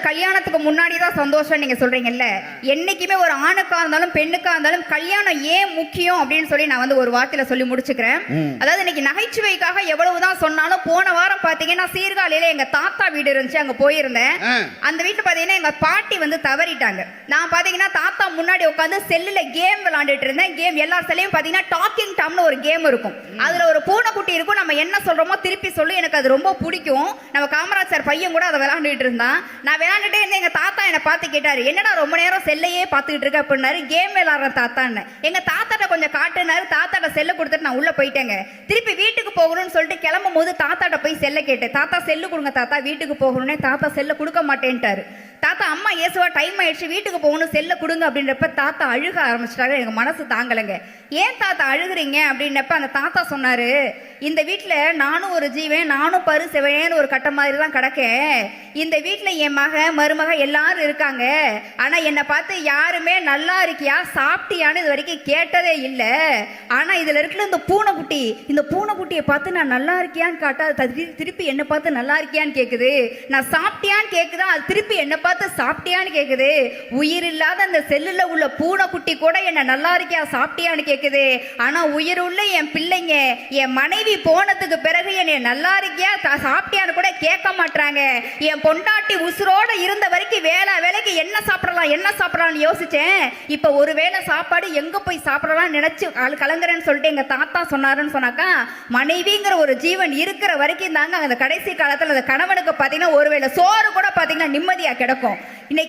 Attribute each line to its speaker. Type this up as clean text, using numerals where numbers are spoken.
Speaker 1: கல்யாணத்துக்கு முன்னாடி தான் சந்தோஷம் நீங்க சொல்றீங்கல்ல, என்னைக்குமே ஒரு ஆணுக்கா இருந்தாலும் பெண்ணுக்கா இருந்தாலும் கல்யாணம் ஏன் முக்கியம் அப்படின்னு சொல்லி நான் ஒரு வார்த்தையில சொல்லி முடிச்சுக்கிறேன். அதாவது இன்னைக்கு நகைச்சுவைக்காக எவ்வளவுதான் சொன்னாலும், போன வாரம் பாத்தீங்கன்னா சீர்காழியில எங்க தாத்தா வீடு இருந்துச்சு, அங்க போயிருந்தேன். அந்த வீட்டுல பாத்தீங்கன்னா எங்க பாட்டி தவறிட்டாங்க. நான் பாத்தீங்கன்னா தாத்தா முன்னாடி உட்காந்து செல்லுல கேம் விளையாண்டுட்டு இருந்தேன். கேம் எல்லா செல்லையும் பாத்தீங்கன்னா டாக்கிங் டாம்னு ஒரு கேம் இருக்கும். அதுல ஒரு பூனைக்குட்டி இருக்கும். நம்ம என்ன சொல்றோமோ திருப்பி சொல்லு. எனக்கு அது ரொம்ப பிடிக்கும். நம்ம காமராஜர் பையன் கூட அதை விளையாண்டுட்டு இருந்தான். நான் விளையாண்டுட்டே இருந்தேன். எங்க தாத்தா என்னை பார்த்து கேட்டாரு, என்னடா ரொம்ப நேரம் செல்லையே பார்த்துக்கிட்டு இருக்க அப்படின்னாரு. கேம் விளையாடுற தாத்தான்னு. எங்க தாத்தாட்ட கொஞ்சம் காட்டுனாரு. தாத்தாட்ட செல்ல கொடுத்துட்டு நான் உள்ள போயிட்டேங்க. திருப்பி வீட்டுக்கு போகணும்னு சொல்லிட்டு கிளம்பும் போது தாத்தாட்ட போய் செல்ல கேட்டேன். தாத்தா செல்லு கொடுங்க தாத்தா, வீட்டுக்கு போகணும்னே. தாத்தா செல்ல கொடுக்க மாட்டேன்ட்டாரு. தாத்தா அம்மா ஏசுவா டைம் ஆயிடுச்சு, வீட்டுக்கு போகணும், செல்ல கொடுங்க அப்படின்றப்ப தாத்தா அழுக ஆரம்பிச்சிட்டாங்க. எனக்கு மனசு தாங்கலைங்க. ஏன் தாத்தா அழுகுறீங்க அப்படின்னப்ப அந்த தாத்தா சொன்னாரு, இந்த வீட்டுல நானும் ஒரு ஜீவன், நானும் பரு செவையன்னு ஒரு கட்ட மாதிரி தான் கிடக்கேன். இந்த வீட்டுல என் மருமக எல்லாரும் இருக்காங்க. ஆனா என்னை பார்த்து யாருமே நல்லா இருக்கியா சாப்பிட்டியான்னு இது வரைக்கும் கேட்டதே இல்லை. ஆனா இதுல இருக்கிற இந்த பூனைக்குட்டியை பார்த்து நான் நல்லா இருக்கியான்னு காட்டா திருப்பி என்னை பார்த்து நல்லா இருக்கியான்னு கேக்குது. நான் சாப்பிட்டியான்னு கேக்குதா, அது திருப்பி என்னை பார்த்து சாப்பிட்டியான்னு கேக்குது. உயிர் இல்லாத அந்த செல்லுல உள்ள பூனைக்குட்டி கூட என்ன நல்லா இருக்கியா சாப்பிட்டியான்னு கேக்குது. ஆனா உயிர் உள்ள என் பிள்ளைங்க, என் மனைவி போனதுக்கு பிறகு என்னை நல்லா இருக்கியா சாப்பிட்டியான்னு கூட கேட்க மாட்டாங்க. என் பொண்டாட்டி உசுரோட இருந்த வரைக்கும் வேலைக்கு என்ன சாப்பிடலாம்னு யோசிச்சேன். இப்ப ஒரு வேளை சாப்பாடு எங்க போய் சாப்பிடலாம் நினைச்சு கலங்குறேன்னு சொல்லிட்டு எங்க தாத்தா சொன்னாருன்னு சொன்னாக்கா, மனைவிங்கிற ஒரு ஜீவன் இருக்கிற வரைக்கும் தாங்க அந்த கடைசி காலத்துல அந்த கணவனுக்கு பாத்தீங்கன்னா ஒருவேளை சோறு கூட பாத்தீங்கன்னா நிம்மதியா கிடக்கும். இன்னைக்கு